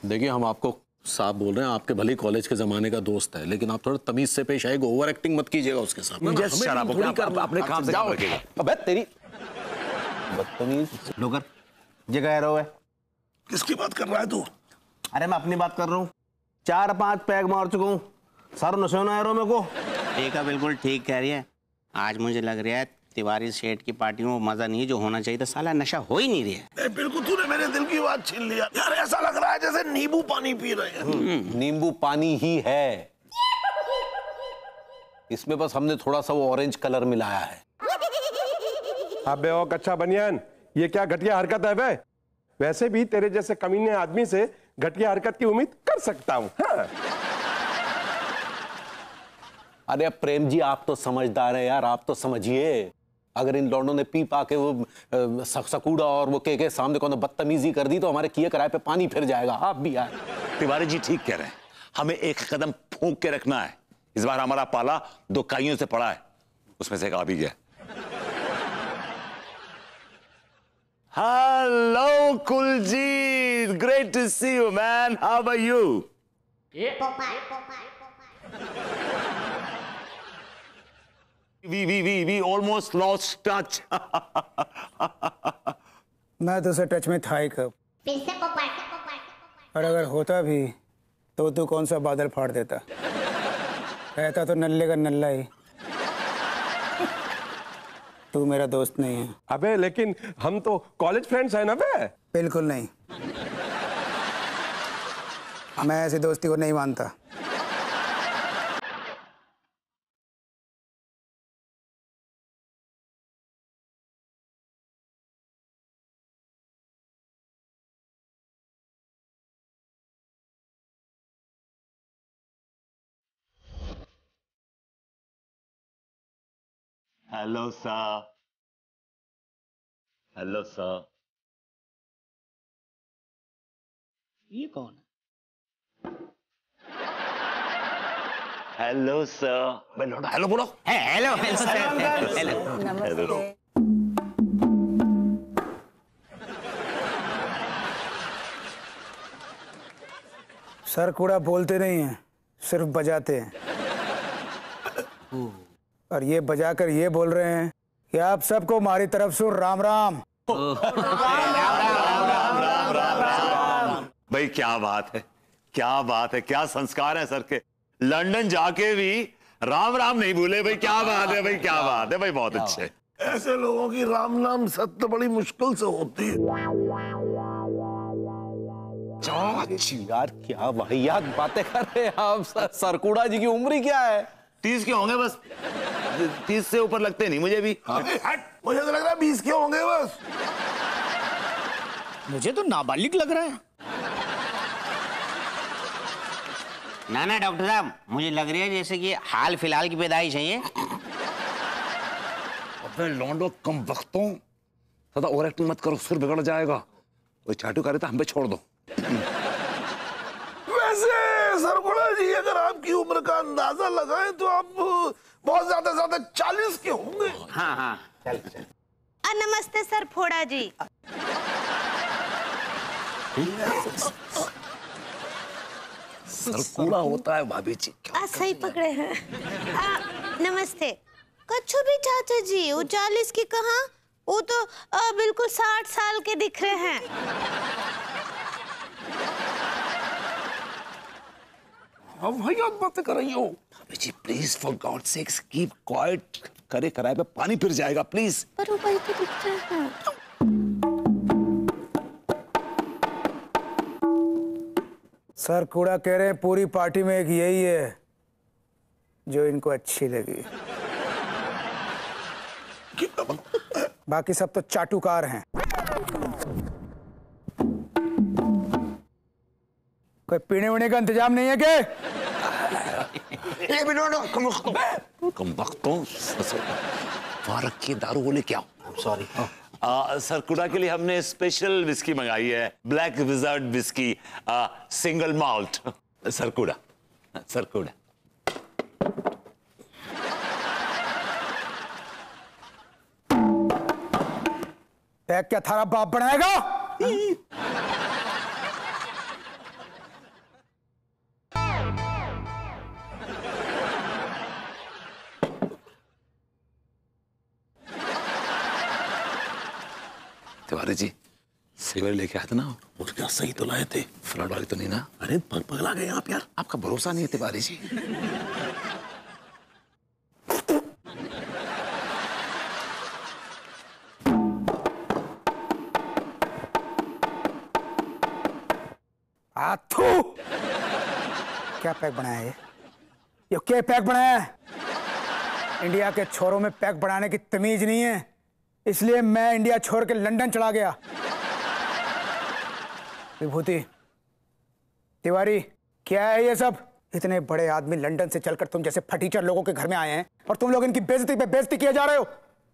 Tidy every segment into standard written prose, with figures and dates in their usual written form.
देखिए हम आपको साहब बोल रहे हैं, आपके भले कॉलेज के जमाने का दोस्त है, लेकिन आप थोड़ा तमीज से पेश आएगा, ओवर एक्टिंग मत कीजिएगा उसके साथ। अपने काम से काम रखिएगा। अबे तेरी बदतमीज लोगर ये कह रहा है। किसकी बात कर रहा है तू? अरे मैं अपनी बात कर रहा हूँ। 4-5 पैग मार चुका हूँ, सर नशे में आ रहा मेरे को। ठीक है, बिल्कुल ठीक कह रही है। आज मुझे लग रहा है तिवारी सेठ की पार्टियों में मजा नहीं जो होना चाहिए था, साला नशा हो ही नहीं रहा है। बिल्कुल तूने मेरे दिल की बात छीन लिया यार। ऐसा लग रहा है जैसे नींबू पानी पी रहे हैं। नींबू पानी ही है, इसमें बस हमने थोड़ा सा वो ऑरेंज कलर मिलाया है। अबे ओ कच्चा बनियान, ये क्या घटिया हरकत है बे? वैसे भी तेरे जैसे कमीने आदमी से घटिया हरकत की उम्मीद कर सकता हूँ। हाँ। अरे अब प्रेम जी आप तो समझदार हैं यार, आप तो समझिए। अगर इन लौंडों ने पी पा के वो सकूड़ा और वो के सामने कौन बदतमीजी कर दी तो हमारे किए कराए पे पानी फिर जाएगा। आप भी यार। तिवारी जी ठीक कह रहे हैं, हमें एक कदम फूंक के रखना है। इस बार हमारा पाला 2 काइयों से पड़ा है, उसमें से एक आ भी गया। Hello Kuljeet, great to see you man, how are you? We almost lost touch. मैं तो उसे टच में था ही कब, और अगर होता भी तो तू कौन सा बादल फाड़ देता। कहता तो नल्ले का नल्ला ही। तू मेरा दोस्त नहीं है। अबे लेकिन हम तो कॉलेज फ्रेंड्स हैं ना बे? बिल्कुल नहीं, मैं ऐसी दोस्ती को नहीं मानता। Hello sir, hello sir. ये कौन है? Hello sir. हेलो बोलो। Hello hello sir. Hello. Sir कूड़ा बोलते नहीं हैं, सिर्फ बजाते हैं। और ये बजाकर ये बोल रहे हैं कि आप सबको हमारी तरफ से राम राम। भाई क्या बात है, क्या बात है, क्या संस्कार है सर के। लंदन जाके भी राम राम नहीं भूले भाई। क्या बात है भाई, क्या बात है भाई, बहुत अच्छे। ऐसे लोगों की राम नाम सत्य बड़ी मुश्किल से होती है। यार क्या वाहियात बातें कर रहे हैं आप। सरकुड़ा जी की उम्र क्या है? 30 के होंगे बस, 30 से ऊपर लगते नहीं मुझे भी। मुझे तो लग रहा है 20 के होंगे बस। मुझे तो नाबालिग लग रहा है। ना डॉक्टर साहब, मुझे लग रही है जैसे कि हाल फिलहाल की पैदाइश है ये। अबे लौंडो कम वक्तों, ज्यादा ओवर एक्टिंग मत करो, सुर बिगड़ जाएगा। कोई चाटू करे तो हम पे छोड़ दो। वैसे सरगुड़ा जी, अगर आपकी उम्र का अंदाजा लगाएं तो आप बहुत ज्यादा 40 के होंगे। हाँ। चल। नमस्ते सर फोड़ा जी। सरकुड़ा होता है भाभी जी। सही पकड़े हैं। नमस्ते। कच्छू भी चाचा जी, वो 40 की कहाँ, वो तो बिल्कुल 60 साल के दिख रहे हैं। भाई आप बातें कर रही हो। भाभी ji please for God sakes keep quiet, करे कराए पे पानी फिर जाएगा प्लीज। पर वो भाई तो दिख रहे हैं। सर कूड़ा कह रहे हैं पूरी पार्टी में एक यही है जो इनको अच्छी लगी। बाकी सब तो चाटुकार हैं। कोई पीने वीने का इंतजाम नहीं है क्या? कम वक्तों फारक की दारू बोले क्या? सॉरी। सरकुड़ा के लिए हमने स्पेशल विस्की मंगाई है, black wizard whisky, single malt. सरकुड़ा सरकुड़ा। पैक क्या थारा बाप बनाएगा? तिवारी जी सही वाली लेके आए थे ना? और क्या सही तो लाए थे? फ्रॉड वाली तो नहीं ना? अरे पगला गए आप यार। आपका भरोसा नहीं है तिवारी जी। आथू क्या पैक बनाया ये क्या पैक बनाया है? इंडिया के छोरों में पैक बनाने की तमीज नहीं है, इसलिए मैं इंडिया छोड़ के लंदन चला गया। विभूति, तिवारी, क्या है ये सब? इतने बड़े आदमी लंदन से चलकर तुम जैसे फटीचर लोगों के घर में आए हैं और तुम लोग इनकी बेइज्जती पे बेइज्जती किए जा रहे हो।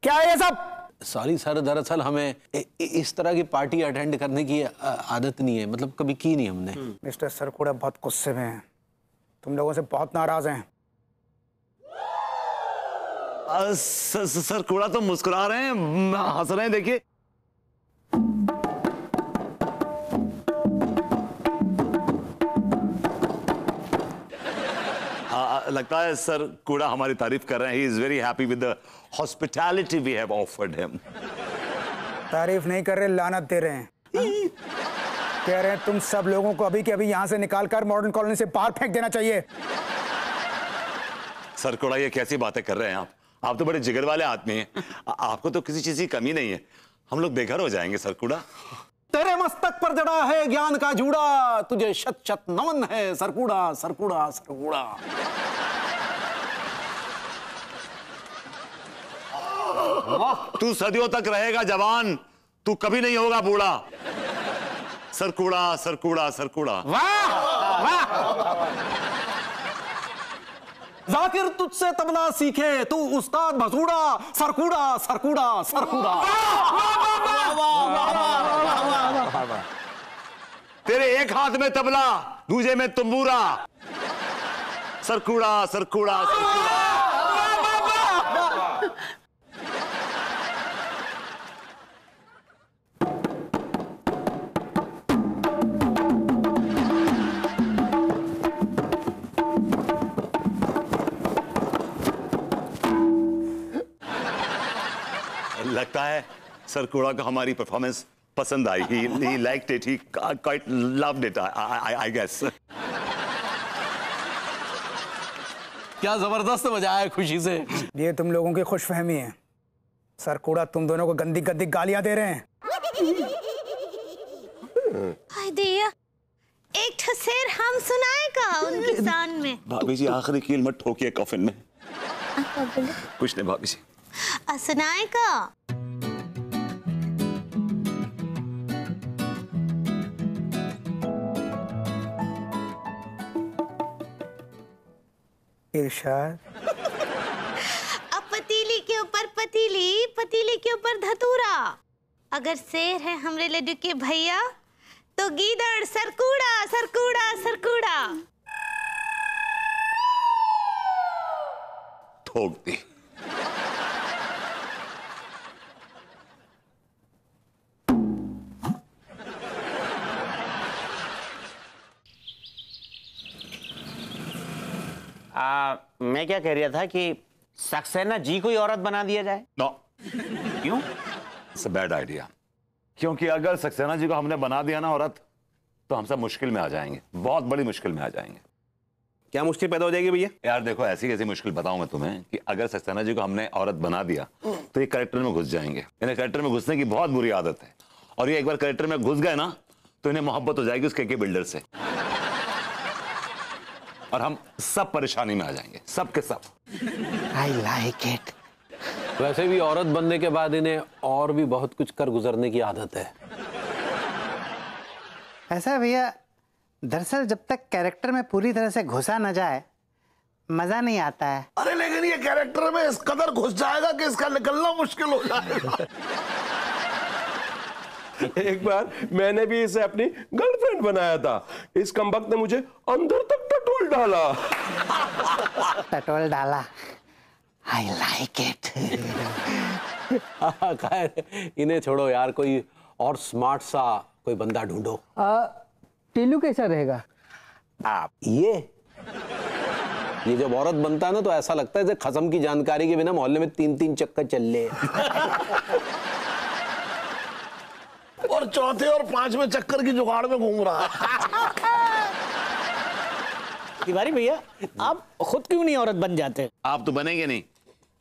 क्या है ये सब? सॉरी सर, दरअसल हमें इस तरह की पार्टी अटेंड करने की आदत नहीं है, मतलब कभी की नहीं हमने। मिस्टर सरकुड़ा बहुत गुस्से में हैं, तुम लोगों से बहुत नाराज हैं। सर कूड़ा तो मुस्कुरा रहे हैं, हंस रहे हैं, देखिए। लगता है सर कूड़ा हमारी तारीफ कर रहे हैं। He is very happy with the hospitality we have offered him. तारीफ नहीं कर रहे, लानत दे रहे हैं। कह रहे हैं तुम सब लोगों को अभी के अभी यहां से निकालकर मॉडर्न कॉलोनी से बाहर फेंक देना चाहिए। सर कूड़ा ये कैसी बातें कर रहे हैं आप तो बड़े जिगर वाले आदमी हैं। आपको तो किसी चीज की कमी नहीं है। हम लोग बेघर हो जाएंगे सर कूड़ा। तेरे मस्तक पर जड़ा है ज्ञान का जूड़ा, तुझे शत शत नमन है सरकूड़ा सरकूड़ा सरकूड़ा। तू सदियों तक रहेगा जवान, तू कभी नहीं होगा बूढ़ा। सरकूड़ा सरकूड़ा सरकूड़ा। वाह वाह। जाकिर तुझसे तबला सीखे, तू उस्ताद भसूड़ा सरकूड़ा सरकूड़ा सरकूड़ा। तेरे एक हाथ में तबला, दूसरे में तंबूरा। सरकूड़ा सरकूड़ा सरकूड़ा। लगता है सर कूड़ा को हमारी परफॉर्मेंस पसंद आई। he liked it, he quite loved it, I guess. क्या जबरदस्त बजाया है खुशी से। ये तुम लोगों की खुशफहमी है। सरकूड़ा तुम दोनों को गंदी गंदी गालियां दे रहे हैं। हाय दिया, एक ठो शेर हम सुनाएगा उनके शान में। भाभी जी आखिरी कील मत ठोकिए कफन में। कुछ नहीं भाभी जी। सुनाएगा। इरशाद। अब पतीली के ऊपर पतीली, पतीली के ऊपर धतूरा। अगर शेर है हमरे लड्डू के भैया, तो गीदड़ सरकूड़ा सरकूड़ा सरकूड़ा। ठोक दी। मैं क्या कह रहा था कि सक्सेना जी को ही औरत बना दिया जाए। नो। क्यों? It's a bad idea. क्योंकि अगर सक्सेना जी को हमने बना दिया ना औरत, तो हम सब मुश्किल में आ जाएंगे, बहुत बड़ी मुश्किल में आ जाएंगे। क्या मुश्किल पैदा हो जाएगी भैया? यार देखो, ऐसी कैसी मुश्किल बताऊं मैं तुम्हें कि अगर सक्सेना जी को हमने औरत बना दिया तो ये कैरेक्टर में घुस जाएंगे। इन्हें कैरेक्टर में घुसने की बहुत बुरी आदत है, और ये एक बार कैरेक्टर में घुस गए ना तो इन्हें मोहब्बत हो जाएगी उस के बिल्डर से, और हम सब परेशानी में आ जाएंगे, सब के सब। I like it. वैसे भी औरत बनने के बाद इन्हें और भी बहुत कुछ कर गुजरने की आदत है। ऐसा भैया, दरअसल जब तक कैरेक्टर में पूरी तरह से घुसा न जाए मजा नहीं आता है। अरे लेकिन ये कैरेक्टर में इस कदर घुस जाएगा कि इसका निकलना मुश्किल हो जाएगा। एक बार मैंने भी इसे अपनी गर्लफ्रेंड बनाया था। इस कमबख्त ने मुझे अंदर तक टटोल डाला। टटोल डाला। I like it. खैर इन्हें छोड़ो यार, कोई और स्मार्ट सा कोई बंदा ढूंढो। टीलू कैसा रहेगा? आप ये जब औरत बनता है ना तो ऐसा लगता है जैसे खसम की जानकारी के बिना मोहल्ले में 3-3 चक्कर चल ले। और चौथे और पांचवें चक्कर की जुगाड़ में घूम रहा है। तिवारी भैया, आप खुद क्यों नहीं औरत बन जाते? आप तो बनेंगे नहीं,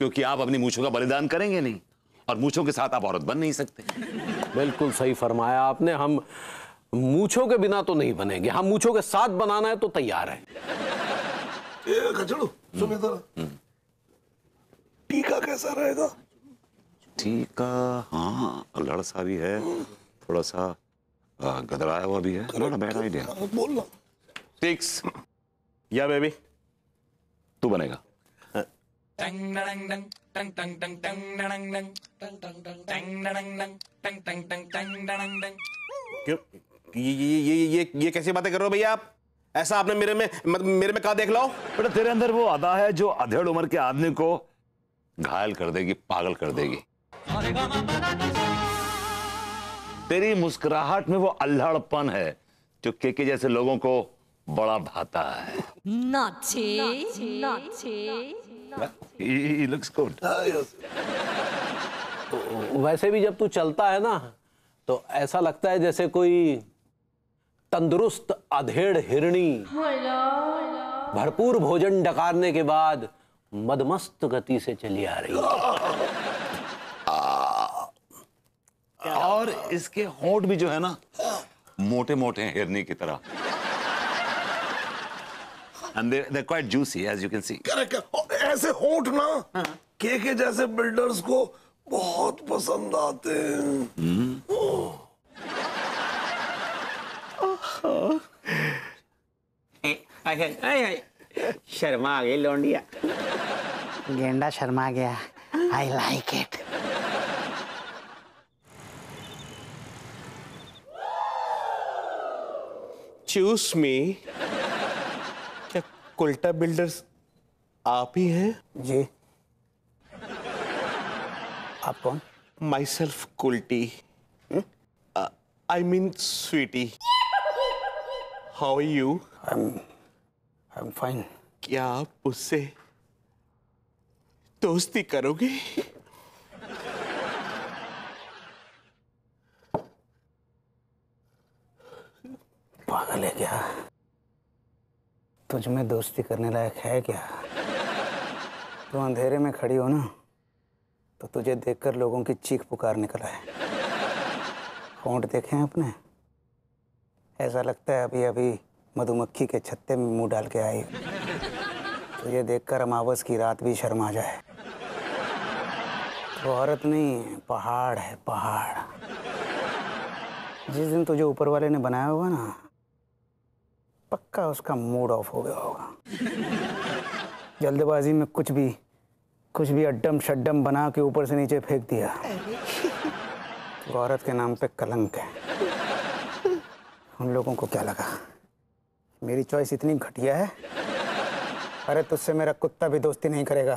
क्योंकि आप अपनी मूछों का बलिदान करेंगे नहीं, और मूछों के साथ आप औरत बन नहीं सकते। बिल्कुल सही फरमाया आपने। हम मूछों के बिना तो नहीं बनेंगे, हम मूछों के साथ बनाना है तो तैयार है। खचड़ू सुन इधर, टीका कैसा रहेगा? टीका, हाँ लड़ सा भी है, थोड़ा सा गदराया हुआ भी है, नॉट अ बैड आइडिया। बोल ना। टिक्स, या बेबी, तू बनेगा। क्यों ये कैसी बातें कर रहे हो भैया आप? ऐसा आपने मेरे में कहा देख लो। बेटा तेरे अंदर वो अदा है जो अधेड़ उम्र के आदमी को घायल कर देगी, पागल कर देगी। तेरी मुस्कुराहट में वो अल्हड़पन है जो केके जैसे लोगों को बड़ा भाता है। He looks good. वैसे भी जब तू चलता है ना तो ऐसा लगता है जैसे कोई तंदुरुस्त अधेड़ हिरणी भरपूर भोजन डकारने के बाद मदमस्त गति से चली आ रही है। और इसके होंठ भी जो है ना मोटे मोटे हिरनी की तरह, and they're quite juicy as you can see. Correct. ऐसे होंठ ना केके जैसे बिल्डर्स को बहुत पसंद आते हैं। शर्मा आ गई लौंडिया। गेंडा शर्मा गया। I like it. चूस मी। क्या कुल्टा बिल्डर्स आप ही हैं? जी। आप कौन? Myself Kulti. I mean sweetie. How are you? I am fine. क्या आप उससे दोस्ती करोगे? पागल है क्या? तुझ में दोस्ती करने लायक है क्या? तू अंधेरे में खड़ी हो ना तो तुझे देखकर लोगों की चीख पुकार निकल आए। होंठ देखे हैं अपने? ऐसा लगता है अभी अभी मधुमक्खी के छत्ते में मुंह डाल के आई। तुझे देखकर अमावस की रात भी शर्मा जाए। तो औरत नहीं, पहाड़ है, पहाड़। जिस दिन तुझे ऊपर वाले ने बनाया होगा ना, पक्का उसका मूड ऑफ हो गया होगा। जल्दबाजी में कुछ भी अड्डम शड्डम बना के ऊपर से नीचे फेंक दिया। तो औरत के नाम पे कलंक है। उन लोगों को क्या लगा मेरी चॉइस इतनी घटिया है? अरे तुझसे मेरा कुत्ता भी दोस्ती नहीं करेगा।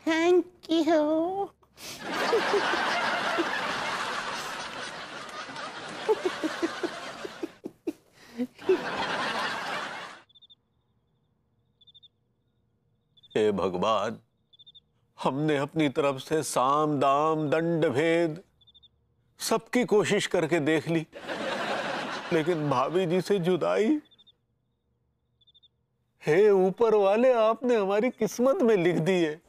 Thank you. हे भगवान, हमने अपनी तरफ से साम दाम दंड भेद सबकी कोशिश करके देख ली, लेकिन भाभी जी से जुदाई, हे ऊपर वाले, आपने हमारी किस्मत में लिख दी है।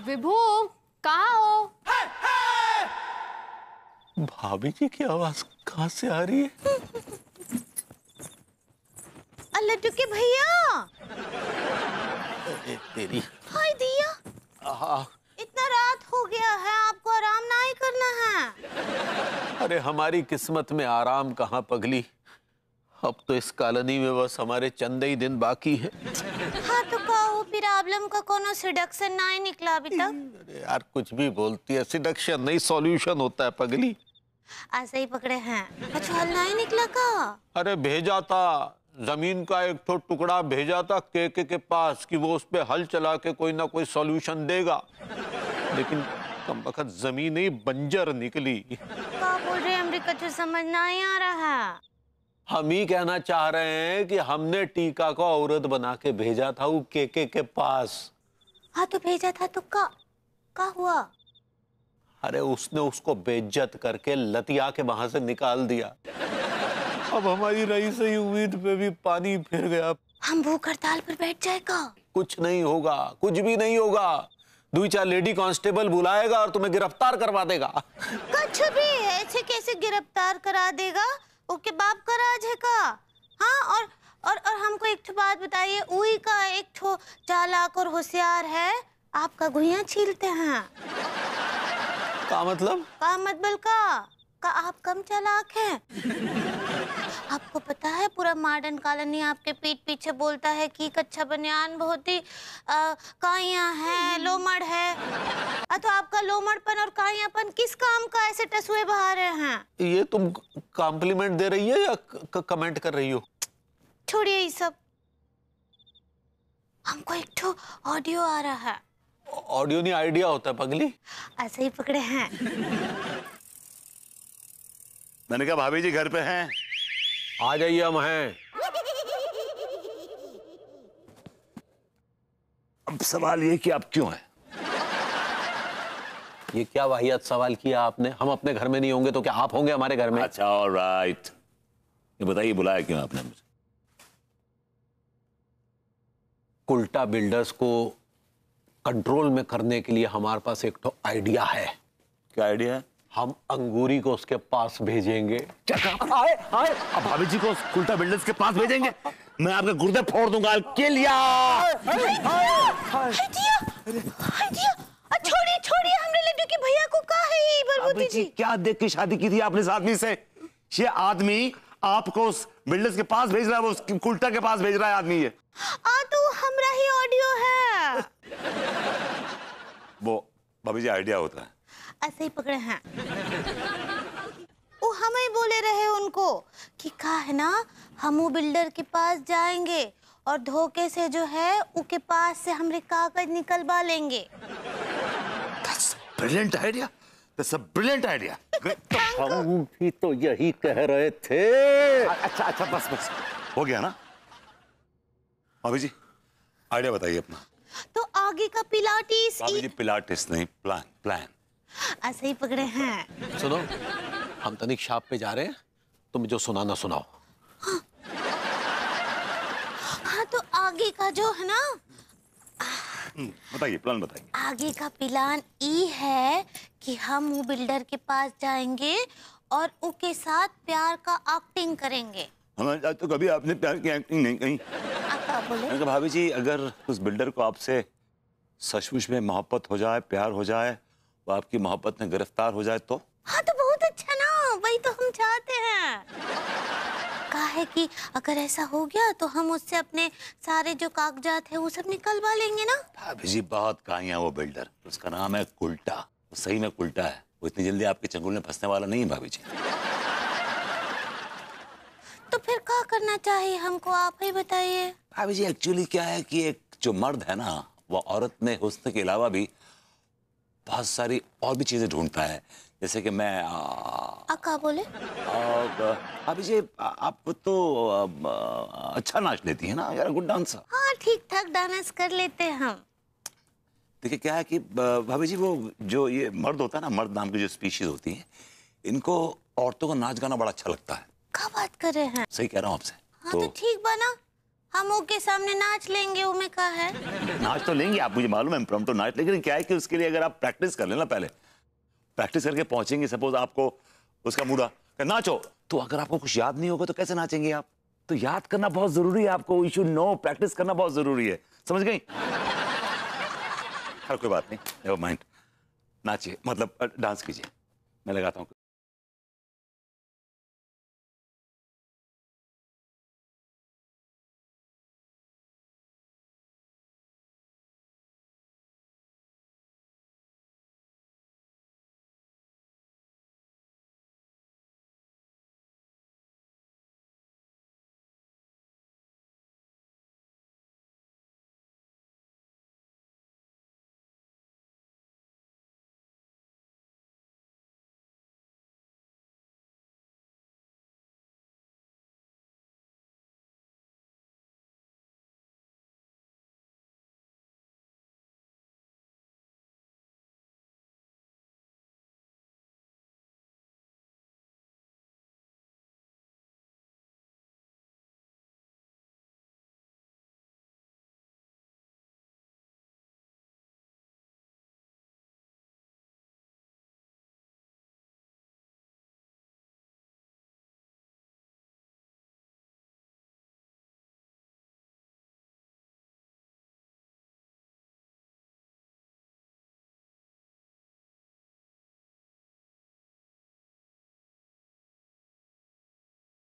विभू, कहाँ हो? भाभी जी की आवाज कहाँ से आ रही है? लड्डू के भैया। तेरी हाय दिया, इतना रात हो गया है, आपको आराम नहीं करना है? अरे हमारी किस्मत में आराम कहाँ पगली, अब तो इस कॉलोनी में बस हमारे चंद ही दिन बाकी है। हाँ तो कहो, प्रॉब्लम का कोनो सिडक्शन नहीं निकला अभी तक? अरे यार कुछ भी बोलती है, सिडक्शन नहीं सॉल्यूशन होता है पगली। ऐसे ही पकड़े हैं, कुछ हल नहीं निकला का? अरे भेजा था, जमीन का एक तो टुकड़ा भेजा था केके के पास कि वो उस पे हल चला के कोई ना कोई सॉल्यूशन देगा, लेकिन कम वक्त जमीन ही बंजर निकली। क्या बोल रहे हैं, अमरीका, तो समझ नहीं आ रहा है। हम ही कहना चाह रहे हैं कि हमने टीका को औरत बना के भेजा था वो के पास। हाँ तो भेजा था तो का हुआ? अरे उसने उसको बेइज्जत करके लतिया के वहां से निकाल दिया। अब हमारी रही सही उम्मीद पे भी पानी फिर गया। हम भूख हड़ताल पर बैठ जाएगा? कुछ नहीं होगा, कुछ भी नहीं होगा। 2-4 लेडी कांस्टेबल बुलाएगा और तुम्हें गिरफ्तार करवा देगा। कुछ भी ऐसे कैसे गिरफ्तार करा देगा? ओके बाप का राज है का? हाँ और हमको एक ठो बात बताइए, उही का एक ठो चालाक और होशियार है, आपका गुहिया छीलते हैं। का मतलब? का मतलब का आप कम चालाक हैं? आपको पता है पूरा मॉडर्न कॉलोनी आपके पीठ पीछे बोलता है कि कच्चा बनियान बहुत ही काइयां है, लोमड़ है। तो आपका लोमड़पन और काइयापन किस काम का ऐसे टसुए बहा रहे हैं? ये तुम कॉम्प्लीमेंट दे रही है या कमेंट कर रही हो? छोड़िए ये सब। हमको एक ठो ऑडियो आ रहा है। ऑडियो नहीं आइडिया होता है पगली। ऐसे ही पकड़े हैं। मैंने कहा भाभी जी घर पे हैं? आ जाइए, हम हैं। अब सवाल ये कि आप क्यों हैं? ये क्या वाहियात सवाल किया आपने? हम अपने घर में नहीं होंगे तो क्या आप होंगे हमारे घर में? अच्छा ऑलराइट, ये बताइए बुलाया क्यों आपने मुझे? कुल्टा बिल्डर्स को कंट्रोल में करने के लिए हमारे पास एक तो आइडिया है। क्या आइडिया है? हम अंगूरी को उसके पास भेजेंगे। क्या कहा? आए आए अब भाभी जी को कुल्टा बिल्डर्स के पास भेजेंगे? मैं आपके गुर्दे फोड़ दूंगा। छोड़िए हमरे लड्डू के भैया को। का है ये बलबूती जी? क्या देख के शादी की थी आपने इस आदमी से? ये आदमी आपको उस बिल्डर्स के पास भेज रहा है, वो उस कुल्टा के पास भेज रहा है आदमी। ये तो हमरा ही ऑडियो है। वो भाभी जी आइडिया होता है। ऐसे ही पकड़े हैं। वो हमें बोले रहे उनको कि का है ना, हम वो बिल्डर के पास जाएंगे और धोखे से जो है उसके पास से हमरे कागज निकलवा लेंगे। That's brilliant idea. That's a brilliant idea. हम भी तो यही कह रहे थे। अच्छा बस हो गया ना? भाभी जी आइडिया बताइए अपना। तो आगे का पिलाटीस। भाभी जी पिलाटीस नहीं, प्लान। ऐसे ही पकड़े हैं। सुनो, हम तनिक शॉप पे जा रहे हैं, तुम जो सुनाना सुनाओ। हाँ तो आगे का जो है ना, बताइए प्लान बताइए। आगे का प्लान ये है कि हम वो बिल्डर के पास जाएंगे और उसके साथ प्यार का एक्टिंग करेंगे। हमारे साथ तो कभी आपने प्यार की एक्टिंग नहीं कही। आप बोले? मैंने कहा भाभी जी अगर उस बिल्डर को आपसे सचमुच में मोहब्बत हो जाए, प्यार हो जाए, वो आपकी मोहब्बत में गिरफ्तार हो जाए तो? हाँ तो बहुत अच्छा ना, वही तो हम चाहते हैं। कहा है कि अगर ऐसा हो गया तो हम उससे अपने सारे जो कागजात है वो सब निकलवा लेंगे ना। भाभी जी बहुत काइयां वो बिल्डर, उसका नाम है कुल्टा। वो सही में कुल्टा है, वो इतनी जल्दी आपके चंगुल में फंसने वाला नहीं है भाभी जी। तो फिर क्या करना चाहिए हमको, आप ही बताइए। भाभी जी एक्चुअली क्या है कि एक जो मर्द है ना, वो औरत में हुस्न के अलावा भी बहुत सारी और भी चीजें ढूंढता है। जैसे कि मैं क्या बोले? अभी जी आप तो अच्छा नाच लेती है ना, यार गुड डांसर। हाँ ठीक ठाक डांस कर लेते हैं हम। देखिए क्या है कि भाभी जी वो जो ये मर्द होता है ना, मर्द नाम की जो स्पीशीज होती है, इनको औरतों को नाच गाना बड़ा अच्छा लगता है। क्या बात कर रहे हैं? सही कह रहा हूँ आपसे। हाँ तो ठीक बना, हम उनके सामने नाच लेंगे। वो में क्या है, नाच तो लेंगे, आप मुझे मालूम है इम्प्रॉम्प्टू नाच, लेकिन क्या है कि उसके लिए अगर आप प्रैक्टिस कर लेना, पहले प्रैक्टिस करके पहुंचेंगे, सपोज आपको उसका मूड नाचो, तो अगर आपको कुछ याद नहीं होगा तो कैसे नाचेंगे आप? तो याद करना बहुत जरूरी है आपको, यू शुड नो, प्रैक्टिस करना बहुत जरूरी है, समझ गई? हर कोई बात नहीं, नेवर माइंड, नाचिए, मतलब डांस कीजिए, मैं लगाता हूँ।